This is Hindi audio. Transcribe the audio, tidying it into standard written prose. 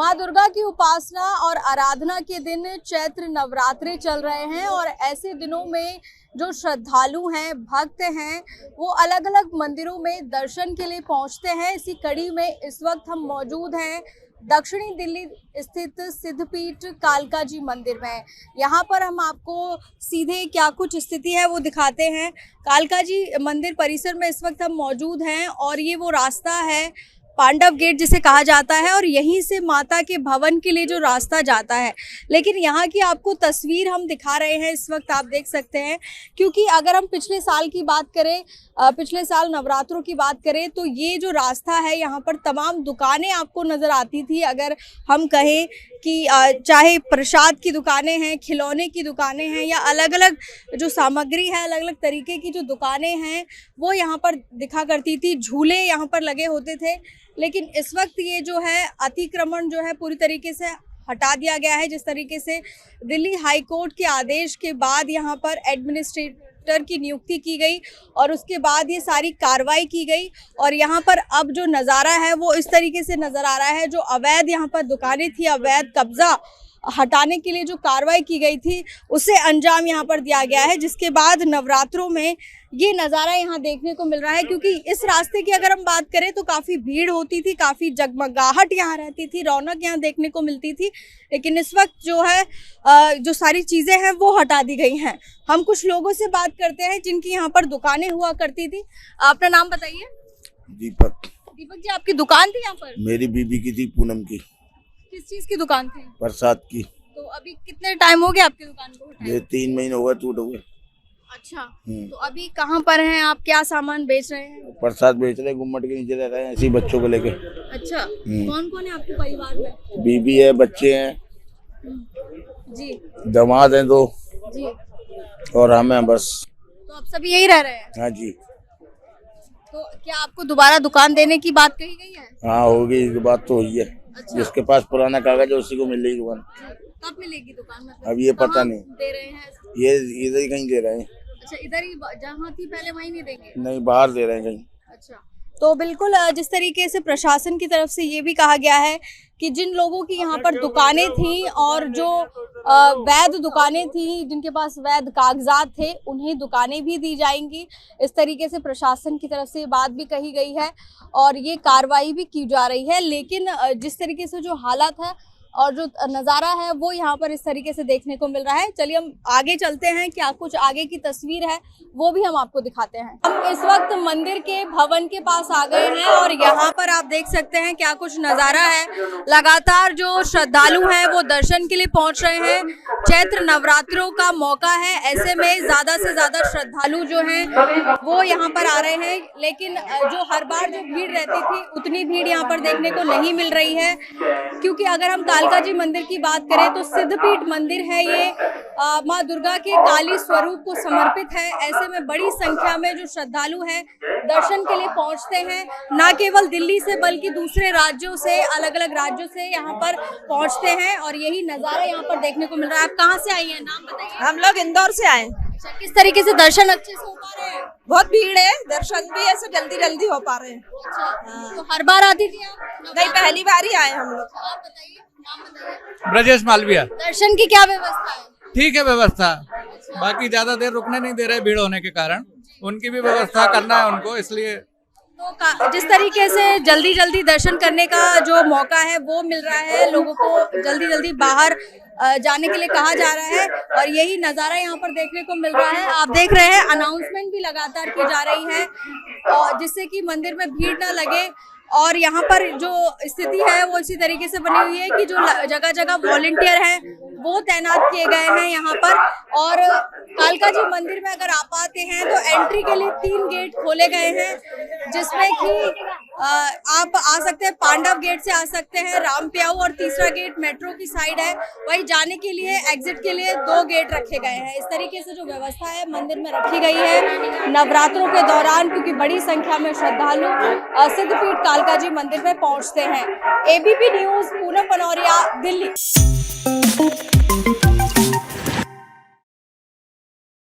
माँ दुर्गा की उपासना और आराधना के दिन चैत्र नवरात्रे चल रहे हैं और ऐसे दिनों में जो श्रद्धालु हैं, भक्त हैं, वो अलग अलग मंदिरों में दर्शन के लिए पहुंचते हैं। इसी कड़ी में इस वक्त हम मौजूद हैं दक्षिणी दिल्ली स्थित सिद्धपीठ कालका जी मंदिर में। यहाँ पर हम आपको सीधे क्या कुछ स्थिति है वो दिखाते हैं। कालका जी मंदिर परिसर में इस वक्त हम मौजूद हैं और ये वो रास्ता है पांडव गेट जिसे कहा जाता है और यहीं से माता के भवन के लिए जो रास्ता जाता है। लेकिन यहाँ की आपको तस्वीर हम दिखा रहे हैं इस वक्त, आप देख सकते हैं, क्योंकि अगर हम पिछले साल की बात करें, पिछले साल नवरात्रों की बात करें तो ये जो रास्ता है यहाँ पर तमाम दुकानें आपको नज़र आती थी। अगर हम कहें कि चाहे प्रसाद की दुकानें हैं, खिलौने की दुकानें हैं या अलग अलग जो सामग्री है, अलग अलग तरीके की जो दुकानें हैं वो यहाँ पर दिखा करती थी। झूले यहाँ पर लगे होते थे। लेकिन इस वक्त ये जो है अतिक्रमण जो है पूरी तरीके से हटा दिया गया है। जिस तरीके से दिल्ली हाई कोर्ट के आदेश के बाद यहाँ पर एडमिनिस्ट्रेटर की नियुक्ति की गई और उसके बाद ये सारी कार्रवाई की गई और यहाँ पर अब जो नज़ारा है वो इस तरीके से नज़र आ रहा है। जो अवैध यहाँ पर दुकानें थी, अवैध कब्जा हटाने के लिए जो कार्रवाई की गई थी उसे अंजाम यहाँ पर दिया गया है, जिसके बाद नवरात्रों में ये नज़ारा यहाँ देखने को मिल रहा है। क्योंकि इस रास्ते की अगर हम बात करें तो काफ़ी भीड़ होती थी, काफ़ी जगमगाहट यहाँ रहती थी, रौनक यहाँ देखने को मिलती थी। लेकिन इस वक्त जो है जो सारी चीज़ें हैं वो हटा दी गई हैं। हम कुछ लोगों से बात करते हैं जिनकी यहाँ पर दुकानें हुआ करती थी। अपना नाम बताइए। दीपक। दीपक जी, आपकी दुकान थी यहाँ पर? मेरी बीबी की थी, पूनम की। किस चीज़ की दुकान थी? प्रसाद की। तो अभी कितने टाइम हो गया आपकी दुकान को उठाए? ये 3 महीने हो गए टूट हुए। अच्छा, तो अभी कहाँ पर हैं आप? क्या सामान बेच रहे हैं? प्रसाद बेच रहे, गुम्मट के नीचे रह रहे हैं ऐसे ही बच्चों को लेके। अच्छा, कौन कौन है आपके परिवार में? बीबी है, बच्चे हैं जी, दामाद हैं 2 जी। और हम हैं बस। तो आप सभी यही रह रहे हैं? हाँ जी। तो क्या आपको दोबारा दुकान देने की बात कही गई है? हाँ होगी, बात तो हुई है। अच्छा। जिसके पास पुराना कागज है उसी को मिल रही दुकान। कब मिलेगी दुकान? मतलब अब ये पता नहीं। दे रहे हैं? ये इधर ही कहीं दे रहे हैं। अच्छा, इधर ही जहाँ थी पहले वहीं नहीं देंगे? नहीं, बाहर दे रहे हैं कहीं। अच्छा, तो बिल्कुल जिस तरीके से प्रशासन की तरफ से ये भी कहा गया है कि जिन लोगों की यहाँ पर दुकानें थी और जो वैध दुकानें थी, जिनके पास वैध कागजात थे, उन्हें दुकानें भी दी जाएंगी। इस तरीके से प्रशासन की तरफ से ये बात भी कही गई है और ये कार्रवाई भी की जा रही है। लेकिन जिस तरीके से जो हालात है और जो नज़ारा है वो यहाँ पर इस तरीके से देखने को मिल रहा है। चलिए हम आगे चलते हैं, क्या कुछ आगे की तस्वीर है वो भी हम आपको दिखाते हैं। हम इस वक्त मंदिर के भवन के पास आ गए हैं और यहाँ पर आप देख सकते हैं क्या कुछ नज़ारा है। लगातार जो श्रद्धालु हैं वो दर्शन के लिए पहुँच रहे हैं। चैत्र नवरात्रों का मौका है, ऐसे में ज़्यादा से ज़्यादा श्रद्धालु जो हैं वो यहाँ पर आ रहे हैं। लेकिन जो हर बार जो भीड़ रहती थी उतनी भीड़ यहाँ पर देखने को नहीं मिल रही है। क्योंकि अगर हम कालका जी मंदिर की बात करें तो सिद्धपीठ मंदिर है, ये माँ दुर्गा के काली स्वरूप को समर्पित है। ऐसे में बड़ी संख्या में जो श्रद्धालु हैं दर्शन के लिए पहुंचते हैं, न केवल दिल्ली से बल्कि दूसरे राज्यों से, अलग अलग राज्यों से यहाँ पर पहुंचते हैं और यही नज़ारा यहाँ पर देखने को मिल रहा है। आप कहाँ से आई हैं, नाम बताइए। हम लोग इंदौर से आए। अच्छा, किस तरीके से दर्शन अच्छे से हो पा रहे हैं? बहुत भीड़ है, दर्शन भी ऐसे जल्दी जल्दी हो पा रहे हैं। अच्छा, तो हर बार आती थी आप? नहीं, पहली बार ही आए हम लोग। आप बताइए, नाम बताइए। ब्रजेश मालविया। दर्शन की क्या व्यवस्था है? ठीक है व्यवस्था, बाकी ज्यादा देर रुकने नहीं दे रहे भीड़ होने के कारण। उनकी भी व्यवस्था करना है उनको, इसलिए तो जिस तरीके से जल्दी जल्दी दर्शन करने का जो मौका है वो मिल रहा है, लोगों को जल्दी जल्दी बाहर जाने के लिए कहा जा रहा है और यही नज़ारा यहाँ पर देखने को मिल रहा है। आप देख रहे हैं अनाउंसमेंट भी लगातार की जा रही है और जिससे कि मंदिर में भीड़ ना लगे। और यहाँ पर जो स्थिति है वो इसी तरीके से बनी हुई है कि जो जगह जगह वॉलंटियर हैं वो तैनात किए गए हैं यहाँ पर। और कालका जी मंदिर में अगर आप आते हैं तो एंट्री के लिए 3 गेट खोले गए हैं, जिसमें कि आप आ सकते हैं, पांडव गेट से आ सकते हैं, रामप्याऊ, और तीसरा गेट मेट्रो की साइड है। वहीं जाने के लिए एग्जिट के लिए 2 गेट रखे गए हैं। इस तरीके से जो व्यवस्था है मंदिर में रखी गई है नवरात्रों के दौरान, क्योंकि बड़ी संख्या में श्रद्धालु सिद्धपीठ कालका जी मंदिर में पहुंचते हैं। एबीपी न्यूज़, पूनम बनौरिया, दिल्ली।